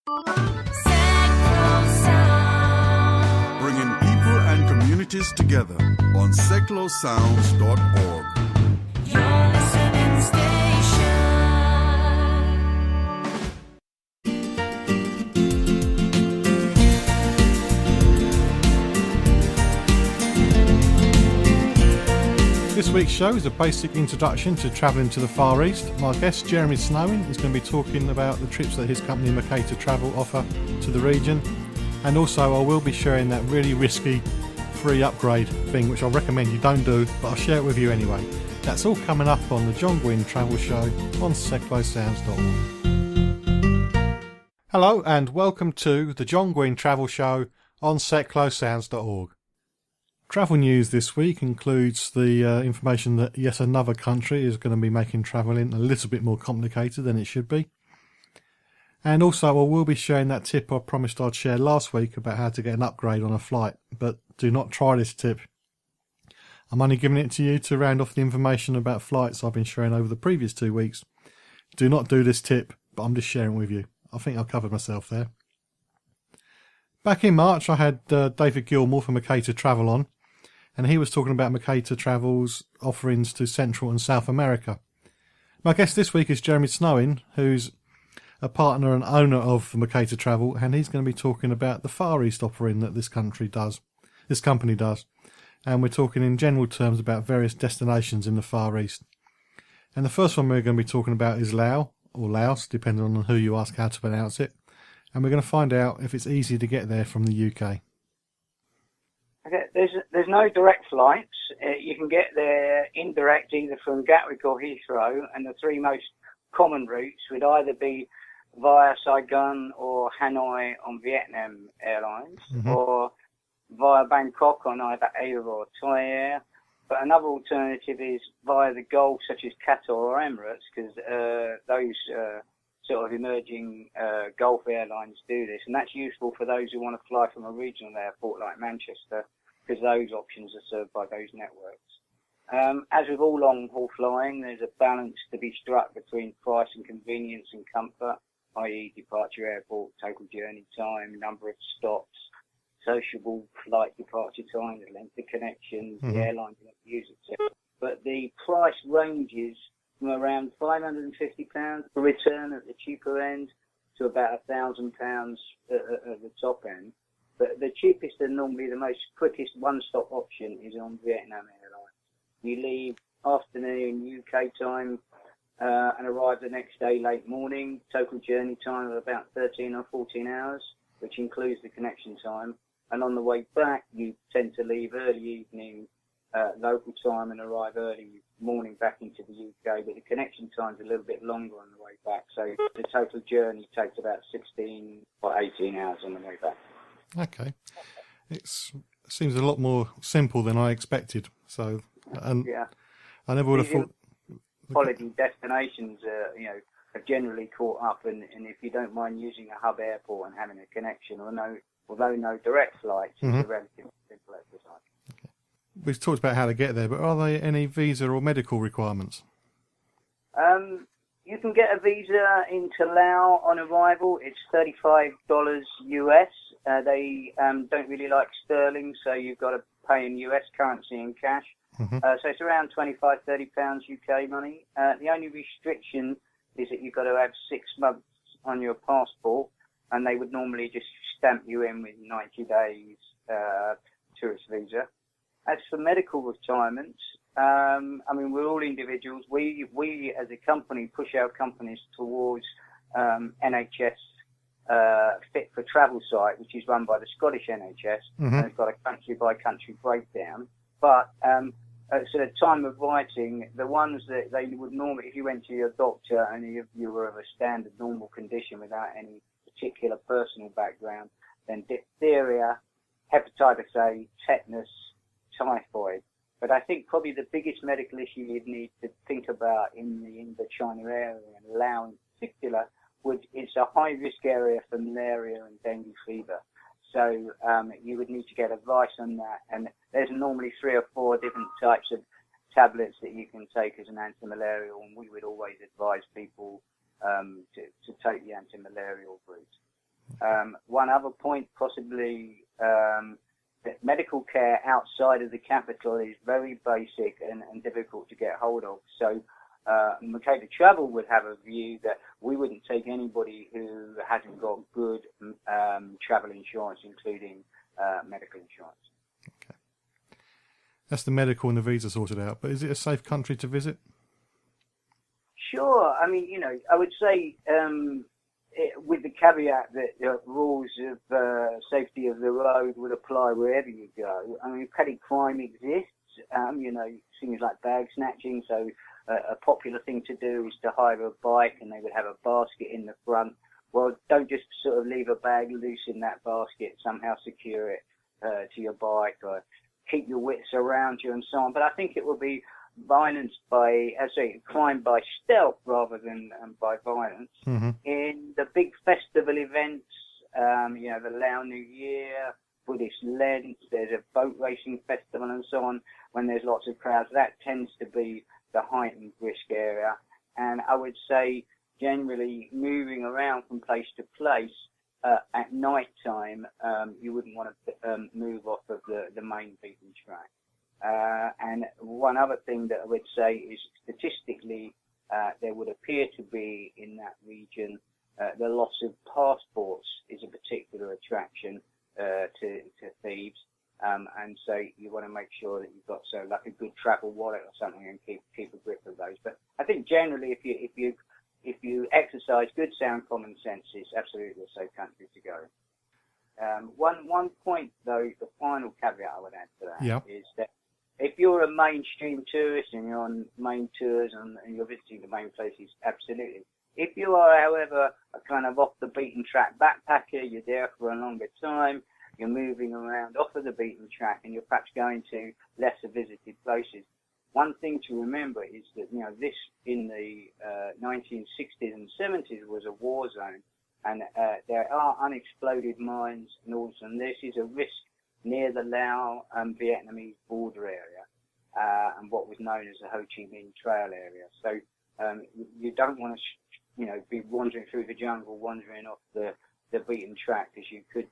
Bringing people and communities together on seclosounds.org. Your listening station. This week's show is a basic introduction to travelling to the Far East. My guest, Jeremy Snowing, is going to be talking about the trips that his company Mercator Travel offer to the region. And also I will be sharing that really risky free upgrade thing, which I recommend you don't do, but I'll share it with you anyway. That's all coming up on the John Gwynn Travel Show on seclosounds.org. Hello and welcome to the John Gwynn Travel Show on seclosounds.org. Travel news this week includes the information that yet another country is going to be making travelling a little bit more complicated than it should be. And also I will be sharing that tip I promised I'd share last week about how to get an upgrade on a flight, but do not try this tip. I'm only giving it to you to round off the information about flights I've been sharing over the previous 2 weeks. Do not do this tip, but I'm just sharing with you. I think I've covered myself there. Back in March I had David Gilmore from Mercator Travel on, and he was talking about Mercator Travel's offerings to Central and South America. My guest this week is Jeremy Snowing, who's a partner and owner of Mercator Travel, and he's going to be talking about the Far East offering that this company does. And we're talking in general terms about various destinations in the Far East. And the first one we're going to be talking about is Laos, or Laos, depending on who you ask how to pronounce it. And we're going to find out if it's easy to get there from the UK. Okay, there's no direct flights. You can get there indirect either from Gatwick or Heathrow, and the three most common routes would either be via Saigon or Hanoi on Vietnam Airlines, or via Bangkok on either Air or Thai Air. But another alternative is via the Gulf, such as Qatar or Emirates, because those sort of emerging Gulf airlines do this, and that's useful for those who want to fly from a regional airport like Manchester, because those options are served by those networks. As with all long-haul flying, there's a balance to be struck between price and convenience and comfort, i.e. departure airport, total journey time, number of stops, sociable flight departure time, the length of connections, the airlines you use, etc. But the price ranges from around £550 per return at the cheaper end to about £1,000 at the top end. But the cheapest and normally the most quickest one-stop option is on Vietnam Airlines. You leave afternoon UK time and arrive the next day late morning, total journey time of about 13 or 14 hours, which includes the connection time. And on the way back, you tend to leave early evening local time and arrive early morning back into the UK, but the connection time's a little bit longer on the way back. So the total journey takes about 16 or 18 hours on the way back. Okay. It seems a lot more simple than I expected. So, Yeah. I never would have thought. Holiday destinations, are generally caught up, and if you don't mind using a hub airport and having a connection, although no direct flights, it's a relatively simple exercise. Okay. We've talked about how to get there, but are there any visa or medical requirements? You can get a visa into Laos on arrival. It's $35 US. They don't really like sterling, so you've got to pay in US currency in cash. So it's around £25, £30 UK money. The only restriction is that you've got to have 6 months on your passport, and they would normally just stamp you in with 90 days tourist visa. As for medical requirements, we're all individuals. We as a company push our companies towards NHS Fit for Travel site, which is run by the Scottish NHS, and it's got a country-by-country breakdown. But at the time of writing, the ones that they would normally, if you went to your doctor and you were of a standard normal condition without any particular personal background, then diphtheria, hepatitis A, tetanus, typhoid. But I think probably the biggest medical issue you'd need to think about in the Indochina area, and Laos in particular, it's a high-risk area for malaria and dengue fever. So you would need to get advice on that. And there's normally 3 or 4 different types of tablets that you can take as an antimalarial, and we would always advise people to take the antimalarial route. One other point, possibly, that medical care outside of the capital is very basic and difficult to get hold of. So Mercator Travel would have a view that we wouldn't take anybody who hasn't got good travel insurance, including medical insurance. Okay. That's the medical and the visa sorted out, but is it a safe country to visit? Sure. I mean, I would say with the caveat that the rules of safety of the road would apply wherever you go. I mean, petty crime exists, things like bag snatching. So a popular thing to do is to hire a bike and they would have a basket in the front. Well, don't just sort of leave a bag loose in that basket, somehow secure it to your bike or keep your wits around you and so on. But I think it will be violence crime by stealth rather than by violence. Mm-hmm. In the big festival events, the Lao New Year, Buddhist Lent, there's a boat racing festival and so on, when there's lots of crowds, that tends to be the heightened risk area. And I would say generally moving around from place to place at night time, you wouldn't want to move off of the main beaten track. And one other thing that I would say is statistically, there would appear to be in that region, the loss of passports is a particular attraction to thieves. And so you want to make sure that you've got like a good travel wallet or something and keep a grip of those. But I think generally if you exercise good sound common sense, it's absolutely a safe country to go. One point though, the final caveat I would add to that is that if you're a mainstream tourist and you're on main tours and you're visiting the main places, absolutely. If you are, however, a kind of off the beaten track backpacker, you're there for a longer time, you're moving around off of the beaten track and you're perhaps going to lesser visited places. One thing to remember is that, this in the 1960s and 70s was a war zone, and there are unexploded mines and all, and this is a risk near the Lao and Vietnamese border area, and what was known as the Ho Chi Minh Trail area. So you don't want to, be wandering through the jungle, wandering off the beaten track, because you could,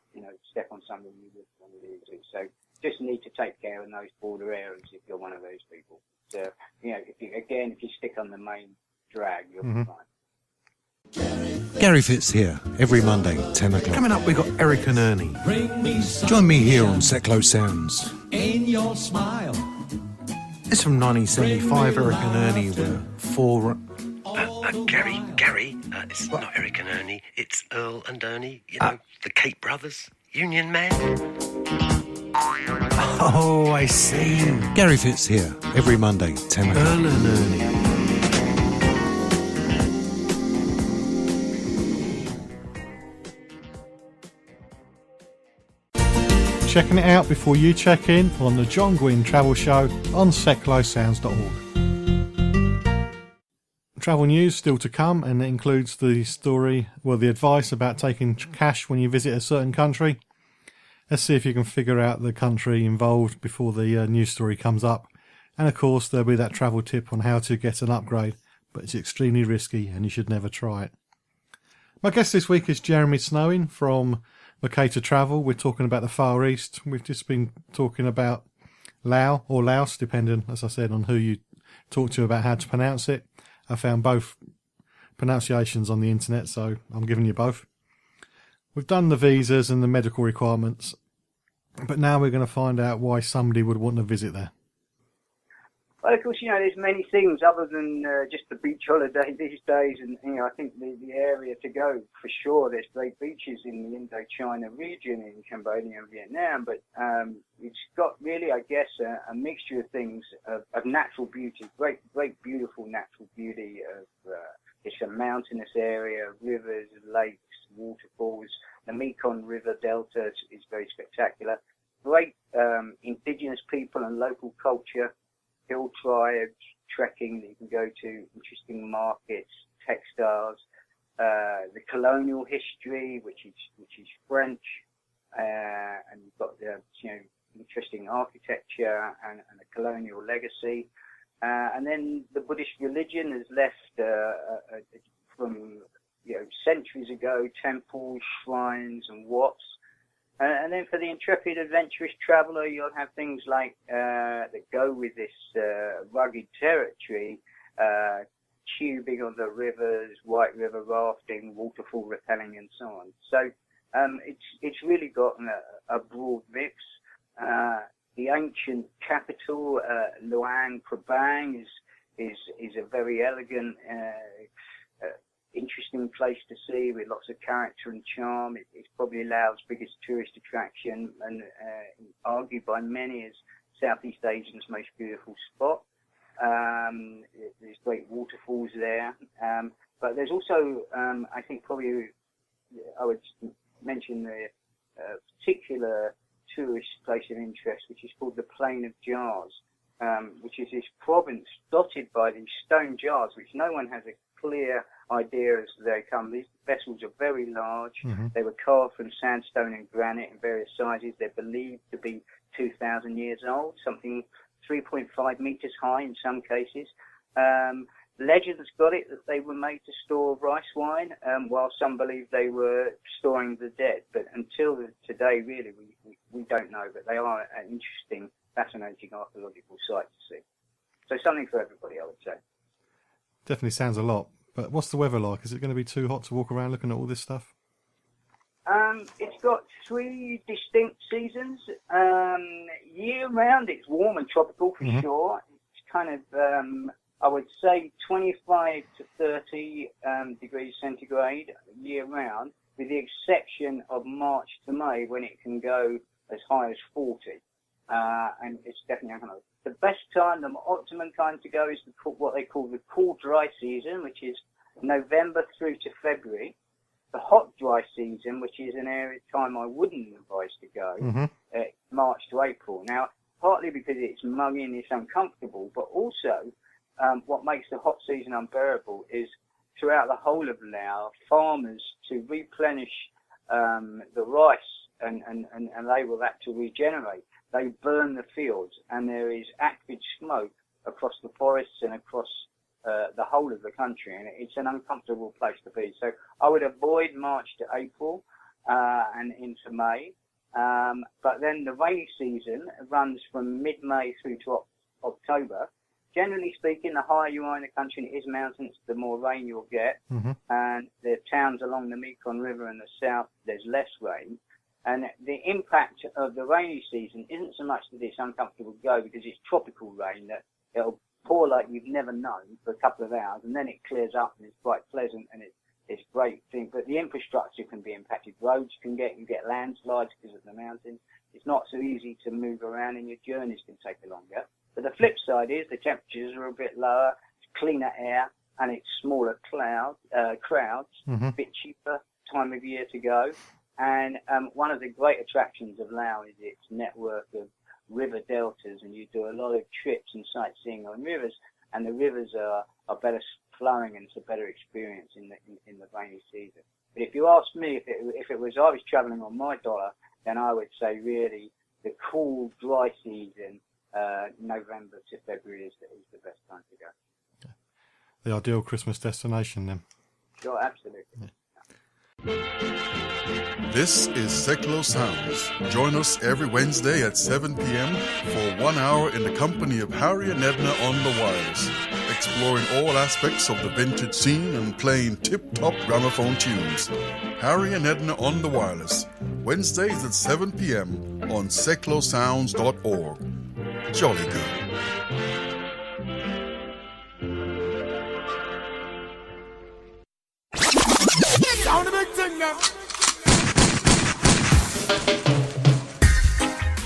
step on something you wouldn't want to do. So just need to take care in those border areas if you're one of those people. So, if you stick on the main drag, you'll be fine. Gary Fitz here, every Monday, 10 o'clock. Coming up, we've got Eric and Ernie. Join me here on Seclo Sounds. In your smile. It's from 1975. Eric and Ernie were four. Gary, it's not Eric and Ernie, it's Earl and Ernie, the Cape Brothers, Union Man. Oh, I see. Gary Fitz here, every Monday, 10 o'clock. Earl and Ernie. Checking it out before you check in on the John Gwynn Travel Show on seclosounds.org. Travel news still to come, and it includes the advice about taking cash when you visit a certain country. Let's see if you can figure out the country involved before the news story comes up. And of course, there'll be that travel tip on how to get an upgrade, but it's extremely risky and you should never try it. My guest this week is Jeremy Snowing from Mercator Travel. We're talking about the Far East. We've just been talking about Lao or Laos, depending, as I said, on who you talk to about how to pronounce it. I found both pronunciations on the internet, so I'm giving you both. We've done the visas and the medical requirements, but now we're going to find out why somebody would want to visit there. Well, of course, there's many things other than just the beach holiday these days, and I think the area to go for sure. There's great beaches in the Indochina region, in Cambodia and Vietnam, but it's got really, I guess, a mixture of things of natural beauty, great, beautiful natural beauty. It's a mountainous area, rivers, lakes, waterfalls. The Mekong River Delta is very spectacular. Great indigenous people and local culture. Hill tribes, trekking that you can go to, interesting markets, textiles, the colonial history, which is French, and you've got the interesting architecture and a colonial legacy, and then the Buddhist religion has left from centuries ago, temples, shrines, and what's. And then for the intrepid, adventurous traveller, you'll have things like that go with this rugged territory, tubing on the rivers, white river rafting, waterfall rappelling, and so on. So it's really got a broad mix. The ancient capital, Luang Prabang, is a very elegant, interesting place to see with lots of character and charm. It's probably Laos' biggest tourist attraction and argued by many as Southeast Asia's most beautiful spot. There's great waterfalls there. But there's also, I think probably I would mention the particular tourist place of interest, which is called the Plain of Jars, which is this province dotted by these stone jars, which no one has a clear idea as they come. These vessels are very large. Mm-hmm. They were carved from sandstone and granite in various sizes. They're believed to be 2,000 years old, something 3.5 meters high in some cases. Legends got it that they were made to store rice wine, while some believe they were storing the dead. But until today, really, we don't know. But they are an interesting, fascinating archaeological site to see. So something for everybody, I would say. Definitely sounds a lot. But what's the weather like? Is it going to be too hot to walk around looking at all this stuff? It's got 3 distinct seasons. Year round, it's warm and tropical for sure. It's kind of, I would say, 25 to 30 degrees centigrade year round, with the exception of March to May, when it can go as high as 40. And it's definitely the best time, the optimum time to go is what they call the cool dry season, which is November through to February. The hot dry season, which is an area time I wouldn't advise to go, March to April. Now, partly because it's muggy and it's uncomfortable, but also what makes the hot season unbearable is throughout the whole of Laos, farmers, to replenish the rice and enable that to regenerate, they burn the fields, and there is acrid smoke across the forests and across the whole of the country, and it's an uncomfortable place to be. So I would avoid March to April and into May. But then the rainy season runs from mid-May through to October. Generally speaking, the higher you are in the country and it is mountains, the more rain you'll get. And the towns along the Mekong River in the south, there's less rain. And the impact of the rainy season isn't so much that it's uncomfortable to go, because it's tropical rain that it'll pour like you've never known for a couple of hours, and then it clears up and it's quite pleasant and it's great thing. But the infrastructure can be impacted. Roads you get landslides because of the mountains. It's not so easy to move around, and your journeys can take longer. But the flip side is the temperatures are a bit lower, it's cleaner air, and it's smaller crowds, a bit cheaper time of year to go. And one of the great attractions of Laos is its network of river deltas, and you do a lot of trips and sightseeing on rivers, and the rivers are better flowing, and it's a better experience in the rainy season. But if you ask me, if it was I was travelling on my dollar, then I would say really the cool, dry season, November to February is the best time to go. The ideal Christmas destination, then. Sure, absolutely. Yeah. This is Seklo Sounds. Join us every Wednesday at 7 p.m. for 1 hour in the company of Harry and Edna on the Wireless, exploring all aspects of the vintage scene and playing tip-top gramophone tunes. Harry and Edna on the Wireless, Wednesdays at 7 p.m. on seklosounds.org. Jolly good.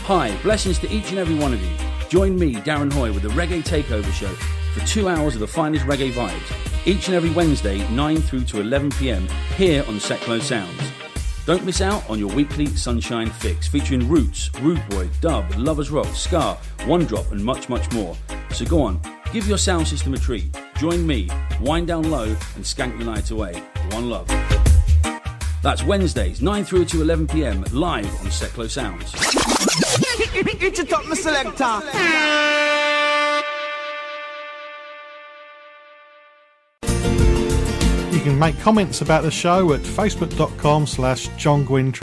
Hi, blessings to each and every one of you. Join me, Darren Hoy, with the Reggae Takeover Show for 2 hours of the finest reggae vibes, each and every Wednesday, 9 through to 11 p.m, here on Seklo Sounds. Don't miss out on your weekly Sunshine Fix, featuring Roots, Rude Boy, Dub, Lovers Rock, Ska, One Drop, and much, much more. So go on, give your sound system a treat. Join me, wind down low, and skank the night away. One love. That's Wednesdays, 9 through to 11 p.m, live on Seklo Sounds. Get it up, my selector. You can make comments about the show at facebook.com/John Gwynn.